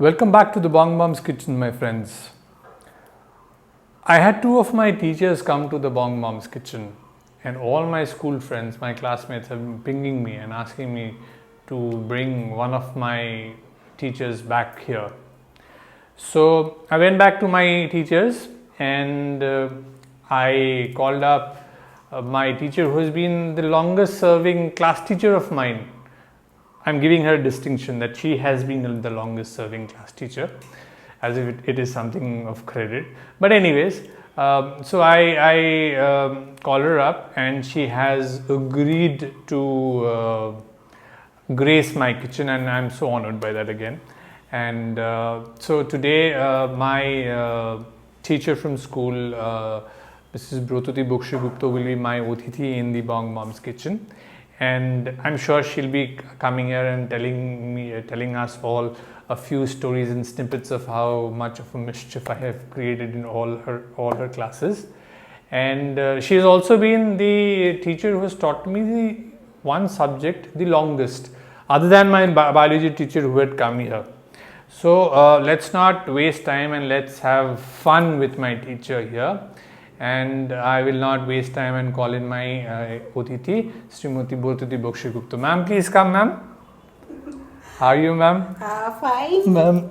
Welcome back to the Bong Mom's Kitchen, my friends. I had two of my teachers come to the Bong Mom's Kitchen, and all my school friends, my classmates, have been pinging me and asking me to bring one of my teachers back here. So I went back to my teachers and I called up my teacher who has been the longest serving class teacher of mine. I'm giving her a distinction that she has been the longest serving class teacher, as if it is something of credit. But anyways, so I called her up and she has agreed to grace my kitchen, and I'm so honored by that again. And so today my teacher from school, Mrs. BRATATI will be my ATITHI in the Bong Mom's Kitchen. And I'm sure she'll be coming here and telling us all a few stories and snippets of how much of a mischief I have created in all her classes. And she has also been the teacher who has taught me the one subject the longest, other than my biology teacher who had come here. So let's not waste time and let's have fun with my teacher here. And I will not waste time and call in my ATITHI, Srimati BRATATI GUPTA. Ma'am, please come, ma'am. How are you, ma'am? Fine. Ma'am,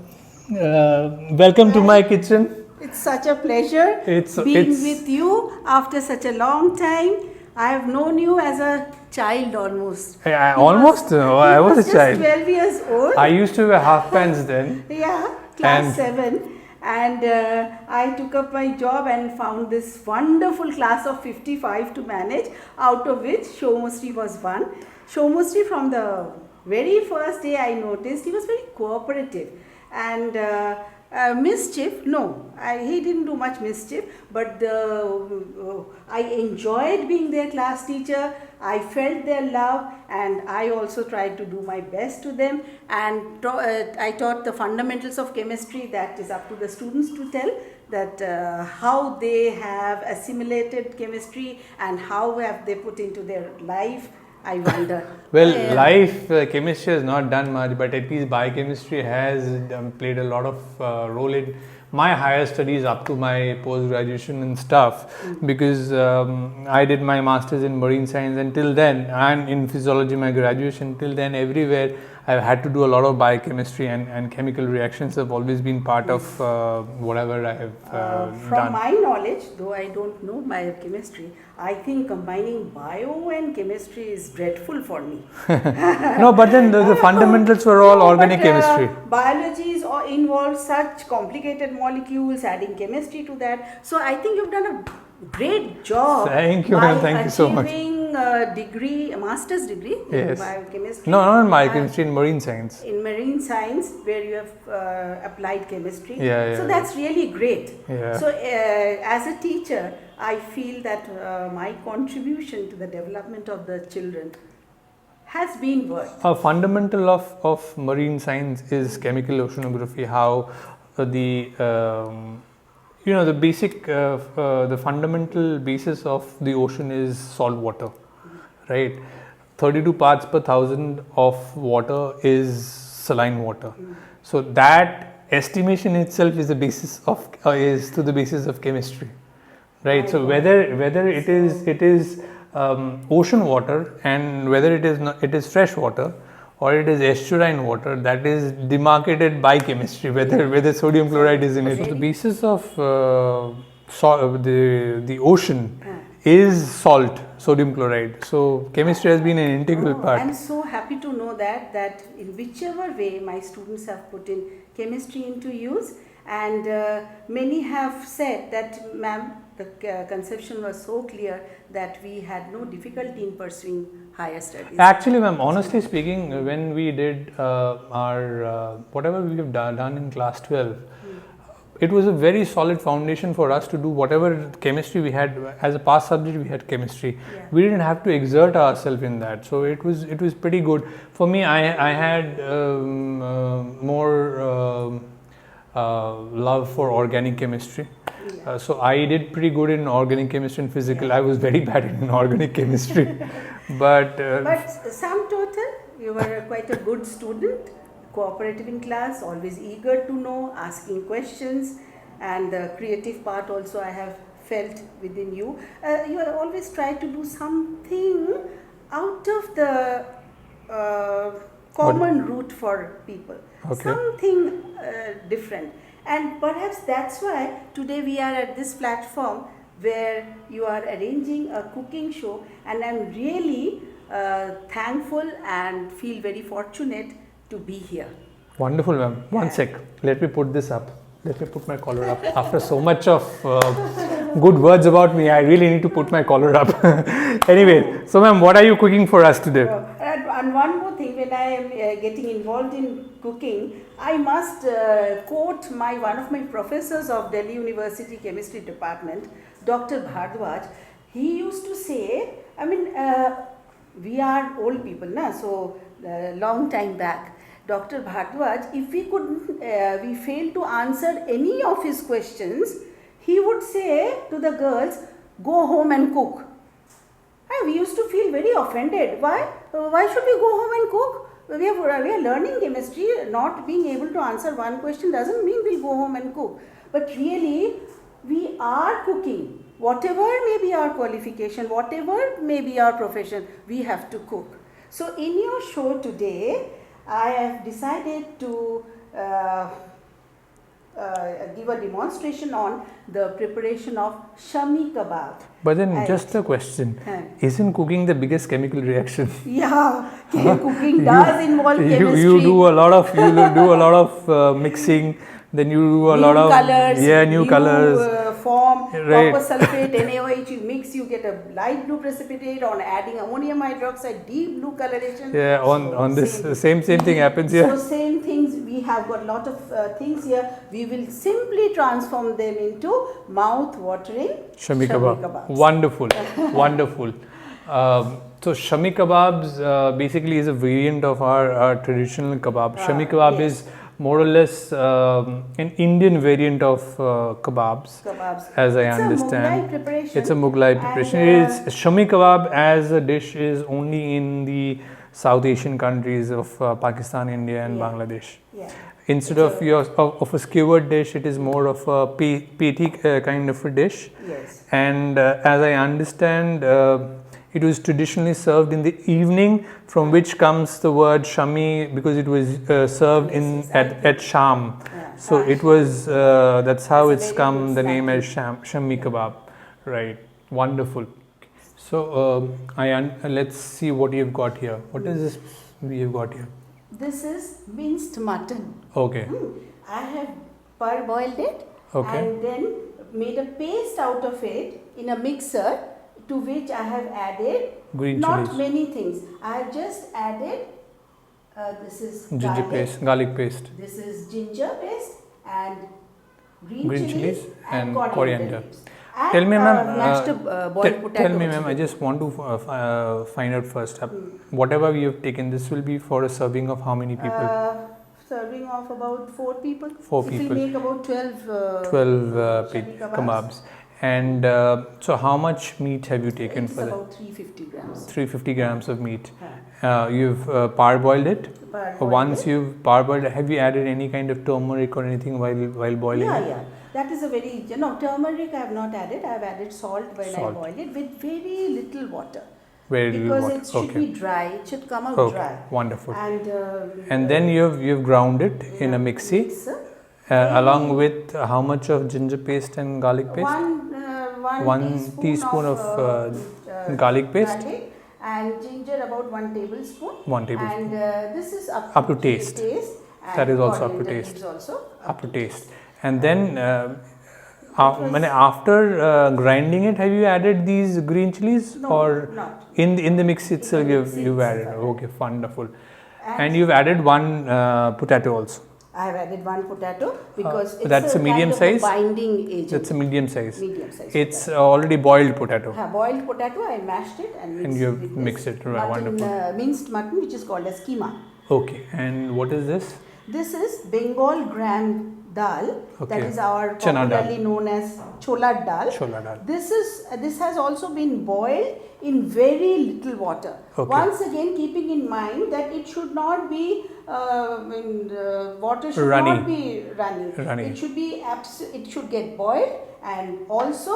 welcome to my kitchen. It's such a pleasure being with you after such a long time. I have known you as a child almost. I was a child. 12 years old. I used to wear half pants then. Yeah, class 7. And I took up my job and found this wonderful class of 55 to manage, out of which Shami was one. Shami, from the very first day I noticed, he was very cooperative. And mischief, no, he didn't do much mischief, but I enjoyed being their class teacher. I felt their love, and I also tried to do my best to them, and I taught the fundamentals of chemistry. That is up to the students to tell that how they have assimilated chemistry and how have they put into their life. I wonder. Well, life chemistry has not done much, but at least biochemistry has played a lot of role in my higher studies up to my post-graduation and stuff, because I did my master's in marine science until then, and in physiology my graduation. Till then, everywhere I've had to do a lot of biochemistry, and chemical reactions have always been part of whatever I have done. From my knowledge, though I don't know biochemistry, I think combining bio and chemistry is dreadful for me. No, but then the fundamentals were all organic chemistry. Biology involves such complicated molecules, adding chemistry to that. So I think you've done a great job. Thank you, ma'am. Thank you so much. A master's degree in biochemistry. No, not in biochemistry, in marine science. In marine science, where you have applied chemistry. So that's really great. Yeah. So as a teacher, I feel that my contribution to the development of the children has been worth. A fundamental of marine science is chemical oceanography, how the basic, the fundamental basis of the ocean is salt water, right? 32 parts per thousand of water is saline water. So that estimation itself is the basis of the basis of chemistry, right? So whether it is ocean water, and whether it is fresh water or it is estuarine water, that is demarcated by chemistry, whether sodium chloride is in it. So the basis of the ocean is salt, sodium chloride. So chemistry has been an integral part. I'm so happy to know that in whichever way my students have put in chemistry into use, and many have said that, ma'am, the conception was so clear that we had no difficulty in pursuing higher studies. Actually, ma'am, honestly speaking, when we did our whatever we have done in class 12, it was a very solid foundation for us to do whatever chemistry we had. As a past subject, we had chemistry. We didn't have to exert ourselves in that, so it was pretty good for me. I had more love for organic chemistry. So I did pretty good in organic chemistry and physical. I was very bad in organic chemistry. But sum total, you were quite a good student. cooperative in class, always eager to know, asking questions, and the creative part also I have felt within you. You have always tried to do something out of the common route for people, something different. And perhaps that's why today we are at this platform where you are arranging a cooking show, and I'm really thankful and feel very fortunate to be here. Wonderful, ma'am. One sec. Let me put this up. Let me put my collar up. After so much of good words about me, I really need to put my collar up. Anyway, so ma'am, what are you cooking for us today? And one more thing, when I am getting involved in cooking, I must quote one of my professors of Delhi University Chemistry Department, Dr. Bhardwaj. He used to say, I mean, we are old people, so long time back. Dr. Bhardwaj, if we fail to answer any of his questions, he would say to the girls, go home and cook. And we used to feel very offended. Why? Why should we go home and cook? We are learning chemistry. Not being able to answer one question doesn't mean we'll go home and cook. But really, we are cooking. Whatever may be our qualification, whatever may be our profession, we have to cook. So in your show today, I have decided to give a demonstration on the preparation of Shami Kabab. But then just a question, isn't cooking the biggest chemical reaction? Yeah, cooking does involve chemistry. You do a lot of mixing, then you do a lot of new colors. Form, copper sulfate, NaOH, you mix, you get a light blue precipitate. On adding ammonium hydroxide, deep blue coloration. Yeah, on this same thing happens here. So same things, we have got lot of things here. We will simply transform them into mouth-watering Shami Kabab. Wonderful, wonderful. So Shami Kababs basically is a variant of our traditional kebab. Shami Kabab is more or less an Indian variant of kebabs, as I understand. It's a Mughlai preparation. Shami Kabab as a dish is only in the South Asian countries of Pakistan, India and Bangladesh. Instead of a skewered dish, it is more of a patty kind of a dish. And as I understand, it was traditionally served in the evening, from which comes the word Shami, because it was served at Sham. So it was, that's how it's come, the name as Shami Kabab. Right, wonderful. So let's see what you've got here. What is this you've got here? This is minced mutton. Okay. I have parboiled it and then made a paste out of it in a mixer, to which I have added not many things. I have just added this is garlic paste. This is ginger paste and green chilies and coriander. And tell me, ma'am. Tell me, ma'am. I just want to find out first. Whatever we have taken, this will be for a serving of how many people? Serving of about 4 people. 4 people. It will make about 12 kebabs. And so how much meat have you taken for that? It's about 350 grams. 350 grams of meat. You've parboiled it. Once you've parboiled, have you added any kind of turmeric or anything while boiling it? Yeah. That is a very, turmeric I have not added. I have added salt when I boiled it with very little water. Because it should be dry. It should come out dry. Wonderful. And then you've ground it in a mixie. Along with how much of ginger paste and garlic paste? One teaspoon of garlic paste. And ginger about 1 tablespoon. 1 tablespoon. And this is up to taste. That is also up to taste. Up to taste. And then after grinding it, have you added these green chilies? No, or not. In the mix itself you've added? Okay, wonderful. And you've added 1 potato also. I have added 1 potato because it's that's a medium kind size. Of a binding agent. That's a medium size. It's potato. Already boiled potato. Boiled potato, I mashed it and you have mixed it. Right, wonderful. Minced mutton, which is called as keema. Okay, and what is this? This is Bengal dal, Okay. that is our Chana dal. popularly known as chola dal. Chola dal. This has also been boiled in very little water. Okay. Once again, keeping in mind that it should not be water should Runny. not be running. Runny. It should be it should get boiled and also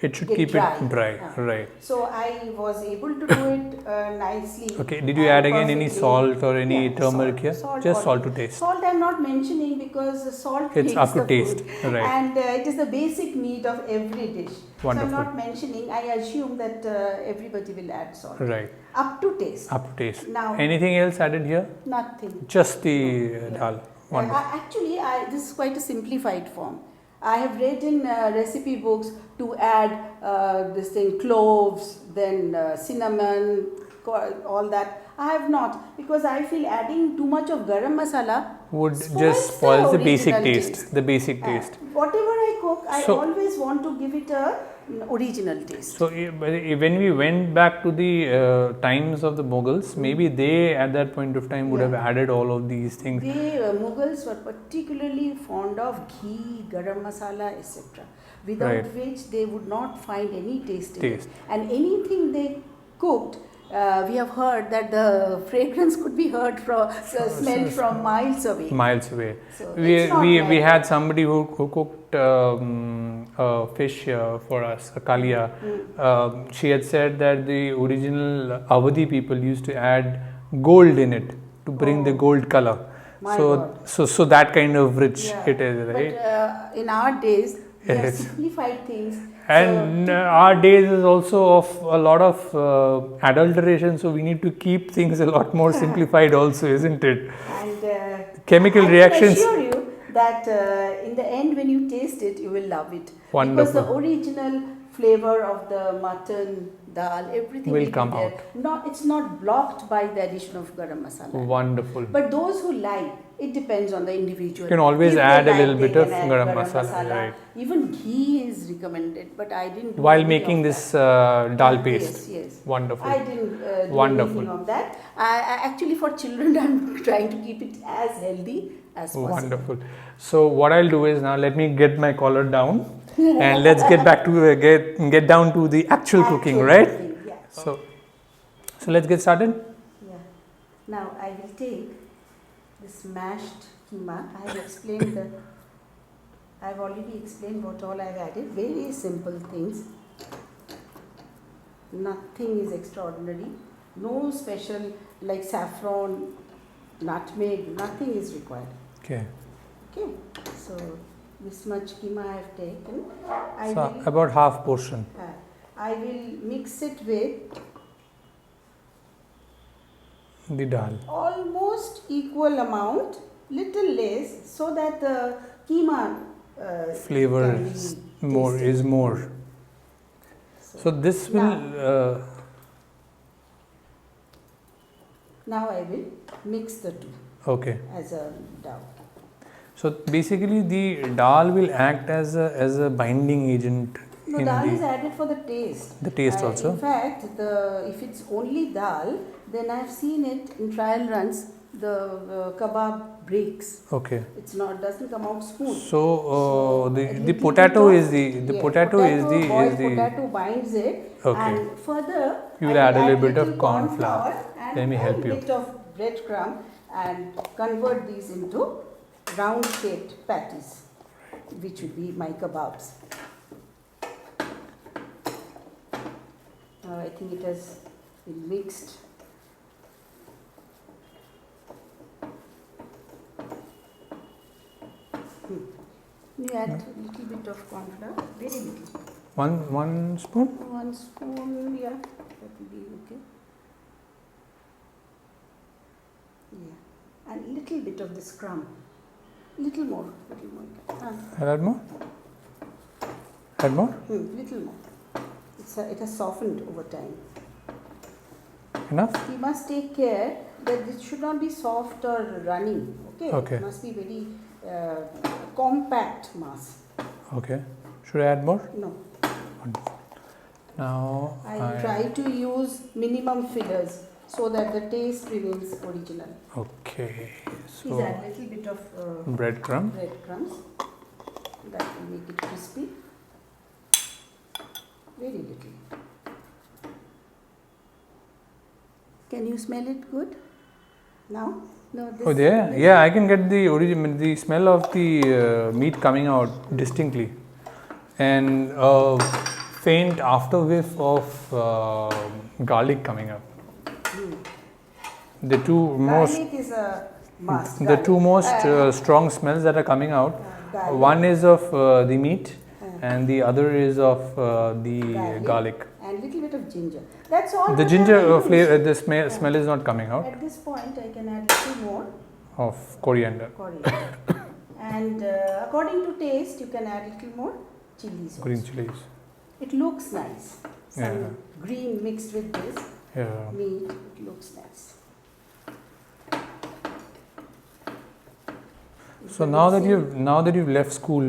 It should get keep it dry, Yeah. right. So I was able to do it nicely. Okay, did you and add again any perfectly. salt or any Yeah, turmeric here? Just or- salt to taste. Salt I'm not mentioning because salt It's makes up to the taste, food. right. And it is the basic need of every dish. So Wonderful. I'm not mentioning, I assume that everybody will add salt. Right, Up to taste. up to taste. Now- Anything else added here? Nothing. Just the dal. Wonderful. Actually, this is quite a simplified form. I have read in recipe books to add this thing, cloves, then cinnamon, all that. I have not, because I feel adding too much of garam masala Would spoils just spoil the basic original taste. The basic taste. Whatever I cook, I So- always want to give it a original taste. So when we went back to the times of the Mughals, maybe they at that point of time would have added all of these things. The Mughals were particularly fond of ghee, garam masala, etc. Without Right. which they would not find any taste in Taste. it. And anything they cooked, we have heard that the fragrance could be heard from, smelled from miles away. Miles away. So We, it's not we, like we that. had somebody who cooked fish for us, a kalia. She had said that the original Awadhi people used to add gold in it to bring the gold color. My So, God. so that kind of rich Yeah. it is, right? But in our days, we have Yes. simplified things. And our days is also of a lot of adulteration, so we need to keep things a lot more simplified also, isn't it? And Chemical I reactions. can assure you that in the end, when you taste it, you will love it. Wonderful. Because the original flavor of the mutton, dal, everything Will be come there. out. It's not blocked by the addition of garam masala. Wonderful. But those who like, it depends on the individual. You can always If they add a like, little they bit of can add garam masala, right. Even ghee is recommended, but I didn't do While any making of this that. dal paste. Yes, yes. Wonderful. I didn't do Wonderful. anything of that. Actually, for children, I'm trying to keep it as healthy as possible. Wonderful. So what I'll do is now let me get my collar down and let's get back to get down to the actual cooking, right? Cooking, yeah. So let's get started. Yeah. Now I will take this mashed keema. I've already explained what all I've added. Very simple things. Nothing is extraordinary. No special like saffron, nutmeg. Nothing is required. Okay. Okay. So this much keema I have taken. So about half portion. I will mix it with The dal. almost equal amount, little less, so that the keema Flavor can be is tasted. more. So this will Now I will mix the two okay. as a dough. So basically the dal will act as a binding agent No, in dal is the added for the taste. taste also. In fact, if it's only dal, then I've seen it in trial runs. The kebab breaks. Okay. It's not doesn't come out smooth. So a the little potato bit is of- the yeah, potato is boiled the potato binds it. Okay. And further, You I will add a little bit little of corn flour. and Let me help a you. bit of breadcrumb and convert these into round shaped patties, which would be my kebabs. Now I think it has been mixed. You add a little bit of corn flour, very little. one spoon. 1 spoon, yeah, that will be okay. Yeah, and little bit of this crumb, little more. Add more. Add more. Little more. It has softened over time. Enough. You must take care that it should not be soft or runny. Okay. Okay. It must be very compact mass. Okay. Should I add more? No. Now I try to use minimum fillers so that the taste remains original. Okay. Please So add a little bit of breadcrumb. breadcrumbs. That will make it crispy. Very little. Can you smell it good? Now? No, this Oh, there? Yeah, I can get the smell of the meat coming out distinctly, and faint after whiff of garlic coming up. The two most Garlic is a must. the two most strong smells that are coming out. garlic. One is of the meat, and the other is of the garlic. And little bit of ginger. That's all. The that ginger I use. flavor, the smell is not coming out At this point, I can add little more of coriander. coriander. And according to taste, you can add little more chilies. Green also. chilies. It looks nice. Some Yeah. green mixed with this Yeah. meat. It looks nice. So now that you've left school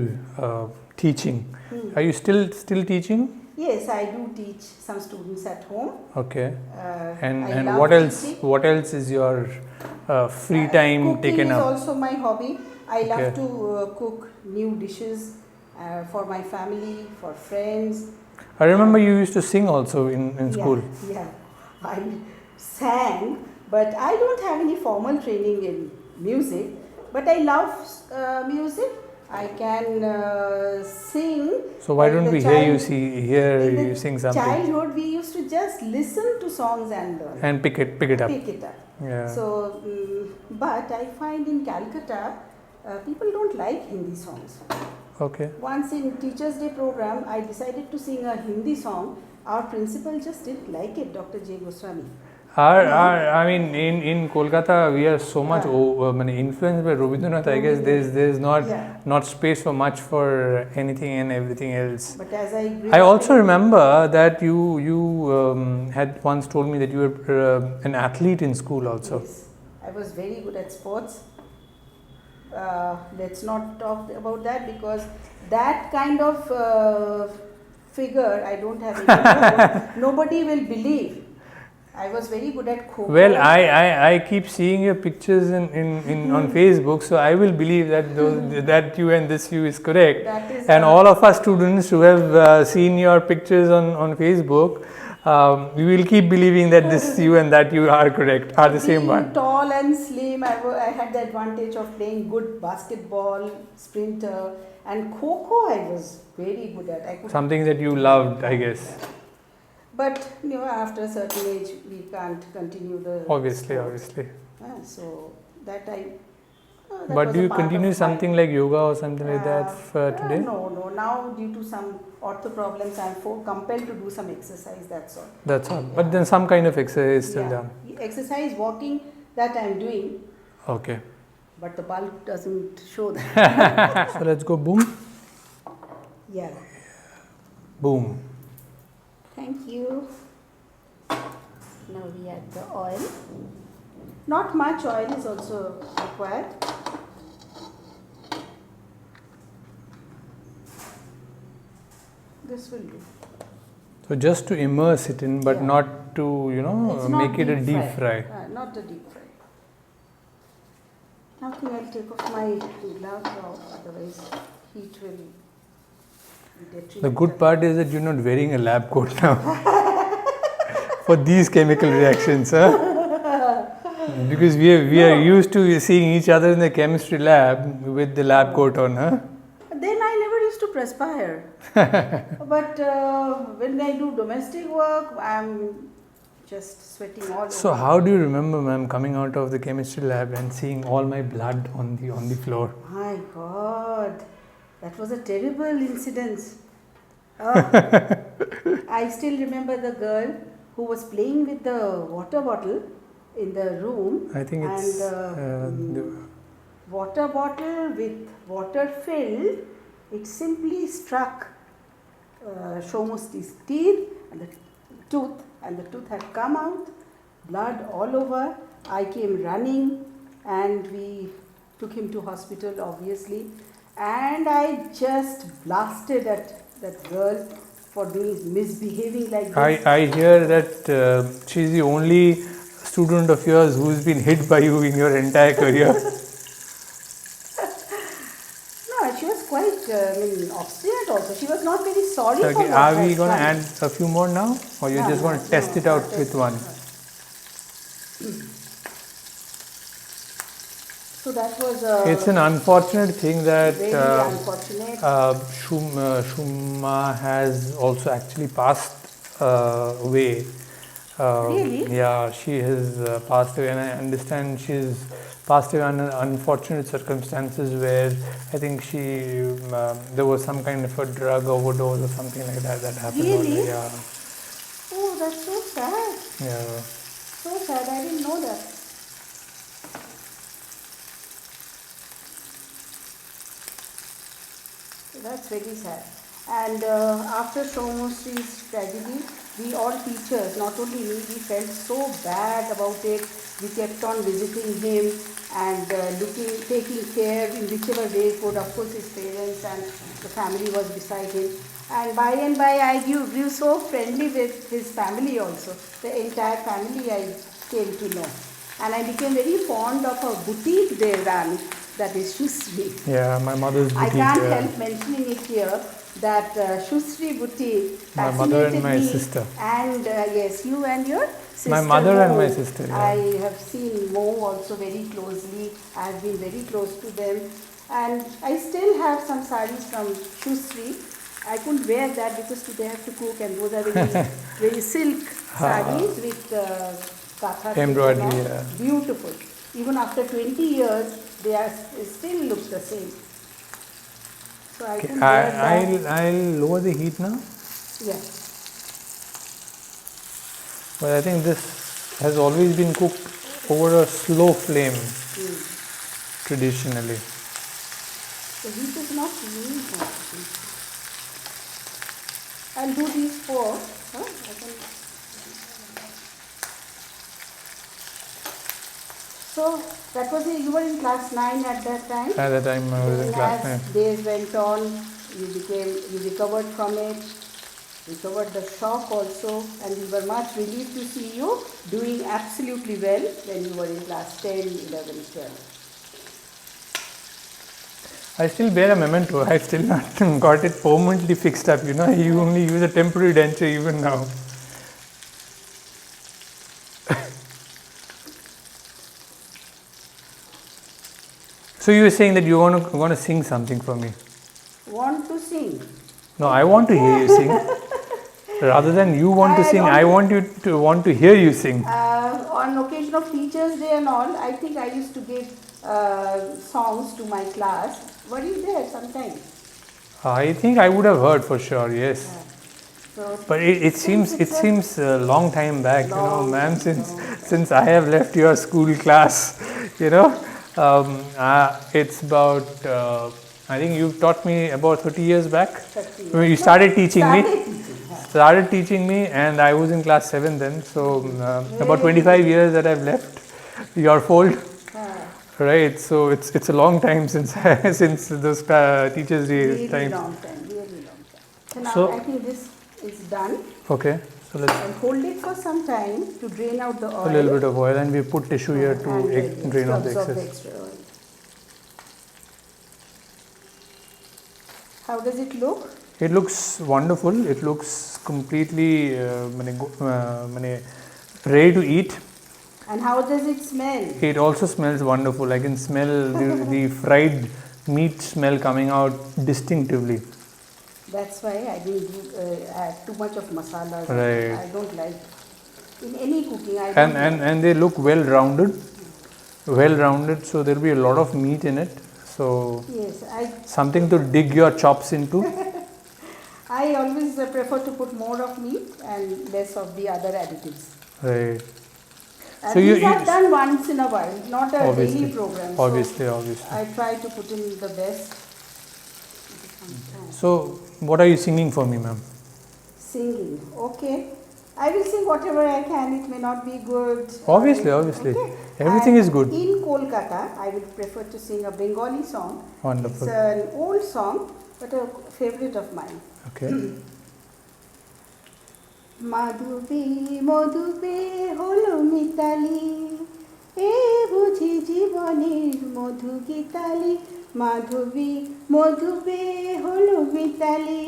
teaching, are you still teaching? Yes, I do teach some students at home. Okay. And I and love what else? teaching. What else is your free time Cooking taken is up? also my hobby. I love Okay. to cook new dishes for my family, for friends. I remember you used to sing also in school. Yeah, I sang, but I don't have any formal training in music. But I love music. I can sing. So why In don't the we hear you in the you sing something childhood, we used to just listen to songs and learn. and pick it up? Pick it up. Yeah. So, but I find in Calcutta, people don't like Hindi songs. Okay. Once in Teachers' Day program, I decided to sing a Hindi song. Our principal just didn't like it, Dr. J. Goswami. I mean, in Kolkata, we are so much influenced by Rabindranath. I guess there's not space for much for anything and everything else. But as I grew I up also in- remember that you had once told me that you were an athlete in school also. Yes, I was very good at sports. Let's not talk about that because that kind of figure I don't have anymore. Nobody will believe. I was very good at Kho. Well, I keep seeing your pictures in on Facebook, so I will believe that that you and this you is correct. That is And all of us students who have seen your pictures on Facebook, we will keep believing that this you and that you are correct, are the same being one. tall and slim, I had the advantage of playing good basketball, sprinter, and Kho I was very good at. I could, Something that you loved, I guess. but after a certain age, we can't continue the. Obviously. So that I. that But was do a you part continue of my- something like yoga or something like that for today? No. Now, due to some ortho problems, I am compelled to do some exercise. That's all. That's all. But then some kind of exercise is still Yeah. done. Exercise, walking, that I am doing, Okay. but the bulk doesn't show that. So let's go boom. Yeah. Boom. Thank you. Now we add the oil. Not much oil is also required. This will do. So just to immerse it in, but Yeah. not to It's not make it a deep fry. Not a deep fry. Now I think I'll take off my gloves off, otherwise heat will be detrimental. The good part is that you're not wearing a lab coat now for these chemical reactions, huh? Because we are used to seeing each other in the chemistry lab with the lab coat on, huh? Then I never used to perspire. But when I do domestic work, I'm just sweating all So over. how do you remember, ma'am, coming out of the chemistry lab and seeing all my blood on the floor? My God, that was a terrible incident. I still remember the girl who was playing with the water bottle in the room. I think it's Water bottle with water filled, it simply struck Shomu's teeth and the tooth had come out, blood all over. I came running and we took him to hospital, obviously, and I just blasted at that girl for misbehaving like this. I hear that she's the only student of yours who's been hit by you in your entire career? No, she was quite obstinate also. She was not very sorry for Okay, what are we has going to done. add a few more now? Or you're No, just going to test it out with one? So that was It's an unfortunate thing that very unfortunate. Shuma has also actually passed away. Really? Yeah, she has passed away, and I understand she's passed away under unfortunate circumstances where I think there was some kind of a drug overdose or something like that happened. Really? Yeah. Oh, that's so sad. Yeah. So sad. I didn't know that. That's very sad. And after Shoumyashree's tragedy, we all teachers, not only me, we felt so bad about it. We kept on visiting him and taking care in whichever way he could. Of course, his parents and the family was beside him. And by I grew so friendly with his family also. The entire family I came to know. And I became very fond of a boutique they ran, that is Shusri. Yeah, my mother's boutique. I can't help mentioning it here that Shusri boutique my mother and my me. sister. And yes, you and your sister. My mother Mo. and my sister. Yeah. I have seen Mo also very closely. I have been very close to them. And I still have some sarees from Shusri. I couldn't wear that because today I have to cook, and those are very silk sarees with katha embroidery. Yeah. Beautiful. Even after 20 years, they still look the same. So I can wear that. I'll lower the heat now. Yeah. But I think this has always been cooked over a slow flame traditionally. The heat is not really hot. I'll do these four. So that was it. You were in class 9 at that time. At that time I was in class 9. As days went on, you recovered from it, recovered the shock also, and we were much relieved to see you doing absolutely well when you were in class 10, 11, 12. I still bear a memento. I've still not got it permanently fixed up. You only use a temporary denture even now. So you were saying that you want to sing something for me. Want to sing? No, I want to hear you sing. Rather than you want to sing, I want to hear you sing. On occasion of Teachers' Day and all, I think I used to give songs to my class. Were you there sometime? I think I would have heard for sure, yes. So But it seems a long time back, ma'am, since I have left your school class, it's about, I think you taught me about 30 years back. 30 years. When you started teaching me, and I was in class 7 then, so about 25 years that I've left your fold. Right, so it's a long time since those Teachers' Day really time. Long time, really long time. So now I think this is done. Okay, so let's hold it for some time to drain out the oil. A little bit of oil, and we put tissue here to drain out the excess. Extra oil. How does it look? It looks wonderful. It looks completely ready to eat. And how does it smell? It also smells wonderful. I can smell the fried meat smell coming out distinctively. That's why I didn't add too much of masala. Right. I don't like in any cooking. And they look well rounded. So there will be a lot of meat in it. So yes, something to dig your chops into. I always prefer to put more of meat and less of the other additives. Right. And so these are done once in a while, not a daily program. Obviously. I try to put in the best. So, what are you singing for me, ma'am? Singing, okay. I will sing whatever I can. It may not be good. Obviously. Okay. Everything is good. In Kolkata, I will prefer to sing a Bengali song. Wonderful. It's an old song, but a favorite of mine. Okay. মাধবী মধুবে হলো মিতালি, এ বুঝি জীবনের মধু গীতালি। মাধবী মধুবে হলো মিতালি,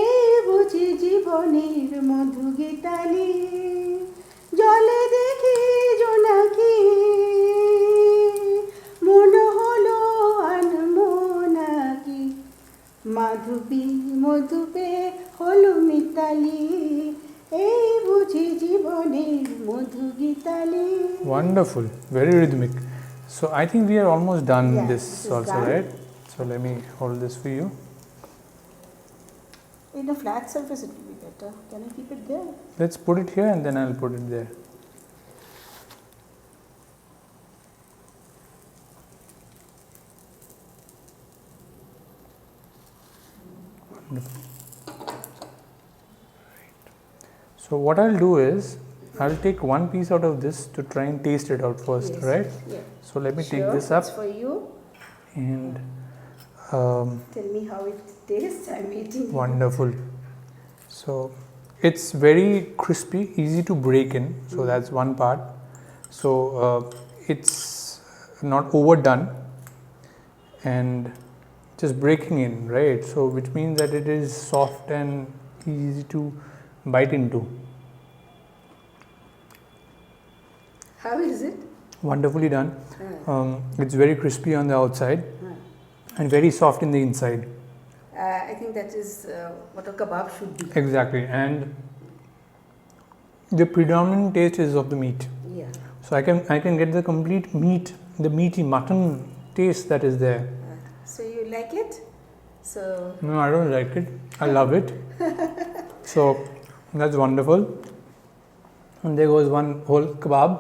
এ বুঝি জীবনের মধু গীতালি। জলে দেখি জোনাকি, মনে হলো আনমোনাকি। মাধবী মধুবে হলো মিতালি, এই বুঝি জীবনের মধু গীতালি। Wonderful, very rhythmic. So I think we are almost done Yeah, this this is also, done. right? So let me hold this for you. In a flat surface it will be better. Can I keep it there? Let's put it here and then I'll put it there. Wonderful. Right. So what I'll do is I'll take one piece out of this to try and taste it out first, Yes. right? Yeah. So let me take Sure, this up it's for you. and Tell me how it tastes. I'm eating. wonderful. So it's very crispy, easy to break in. So that's one part. So it's not overdone and just breaking in, right? So which means that it is soft and easy to bite into. How is it? Wonderfully done. It's very crispy on the outside and very soft in the inside. I think that is what a kebab should be. Exactly. And the predominant taste is of the meat. Yeah. So I can get the complete meat, the meaty mutton taste that is there. So you like it? So No, I don't like it. I love it. So that's wonderful. And there goes one whole kebab.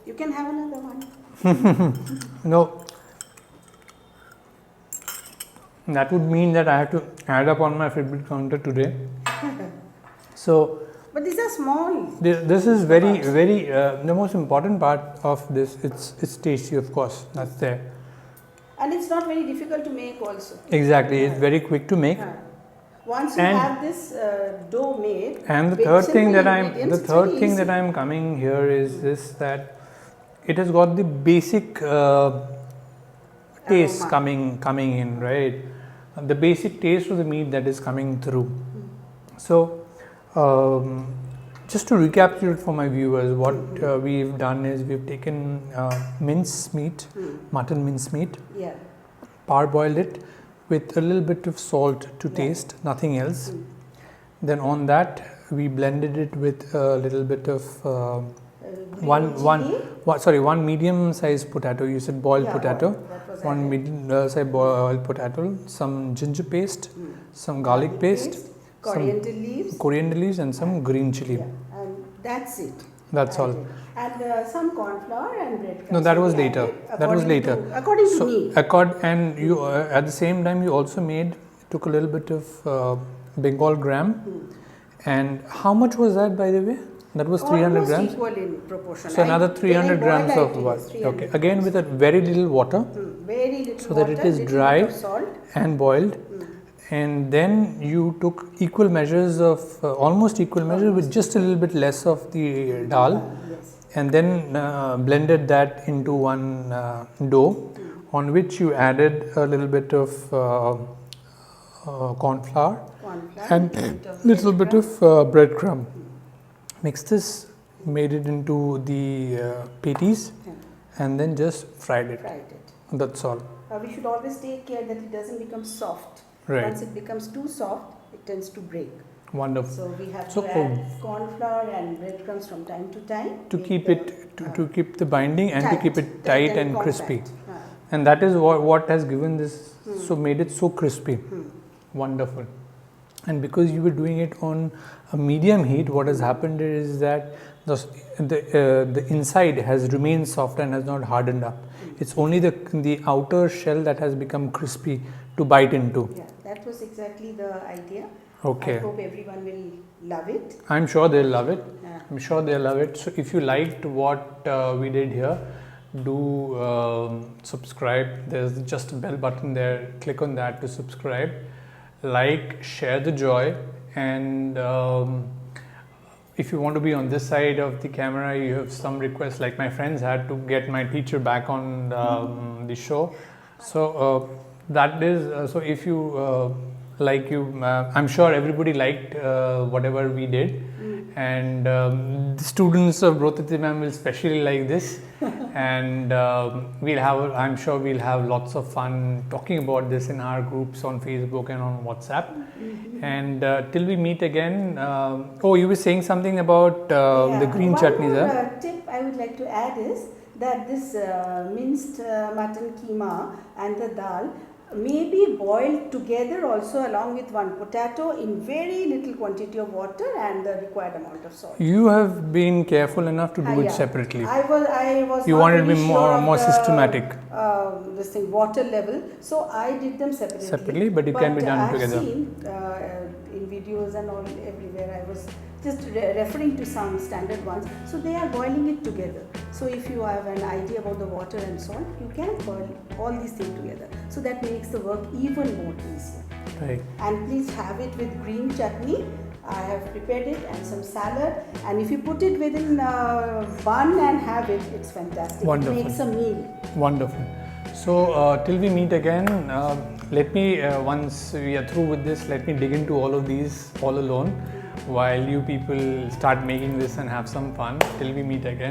you can have another one. No, that would mean that I have to add up on my Fitbit counter today. So But these are small. this is very the most important part of this. It's tasty, of course. That's there. And it's not very difficult to make also. Exactly. It's very quick to make. Once you And- have this dough made, And the with third thing simple that ingredients, the it's third very thing easy. that I'm coming here is this, that it has got the basic taste Aroma. coming in, right? The basic taste of the meat that is coming through. So just to recapitulate for my viewers, what we've done is we've taken mince meat, mutton mince meat, Yeah. parboiled it with a little bit of salt to taste, nothing else. Then on that we blended it with a little bit of one medium sized potato. You said boiled potato. That was One added. medium sized boiled potato, some ginger paste, some garlic paste, coriander leaves. coriander leaves, and some green chili. Yeah. And that's it. That's all. And some corn flour and breadcrumbs. No, that was we later. added That was according later. According to So me. and you at the same time you also took a little bit of Bengal gram. And how much was that, by the way? That was 300 Almost grams. equal in proportion. So another When I 300 grams boil, of I what? think it's 300 Okay, again with a very little water, Very little so that water, it is little dry bit of salt. and boiled. And then you took equal measures of almost equal measures with just a little bit less of the dal, Yes. and then blended that into one dough, on which you added a little bit of corn flour Corn flour, and little bit of breadcrumb. Mixed this, made it into the patties, and then just fried it. Fried it. That's all. We should always take care that it doesn't become soft. Right. Once it becomes too soft, it tends to break. Wonderful. So we have So, to add corn flour and breadcrumbs from time to time. To make keep the, it to keep the binding and to tight, keep it tight and compact. crispy. And that is what has given this, so made it so crispy. Wonderful. And because you were doing it on a medium heat, what has happened is that the inside has remained soft and has not hardened up. It's only the outer shell that has become crispy to bite into. Yeah, that was exactly the idea. Okay. I hope everyone will love it. I'm sure they'll love it. Yeah. I'm sure they'll love it. So if you liked what we did here, do subscribe. There's just a bell button there. Click on that to subscribe. Like, share the joy, and if you want to be on this side of the camera, you have some requests. Like my friends had to get my teacher back on the show. So that is, so if you I'm sure everybody liked whatever we did. And the students of BRATATI ma'am will especially like this. And I'm sure we'll have lots of fun talking about this in our groups on Facebook and on WhatsApp. And till we meet again, you were saying something about the green chutneys. One more tip I would like to add is that this minced mutton keema and the dal may be boiled together also along with one potato in very little quantity of water and the required amount of salt. You have been careful enough to do it separately. I was you not wanted to really be sure more systematic. This thing water level, so I did them separately. But it can be done together. I've seen in videos and all everywhere. I was just referring to some standard ones. So they are boiling it together. So if you have an idea about the water and salt, you can boil all these things together. So that makes the work even more easier. Right. And please have it with green chutney. I have prepared it and some salad. And if you put it within bun and have it, it's fantastic. Wonderful. It makes a meal. Wonderful. So till we meet again, let me, once we are through with this, let me dig into all of these all alone while you people start making this and have some fun. Till we meet again.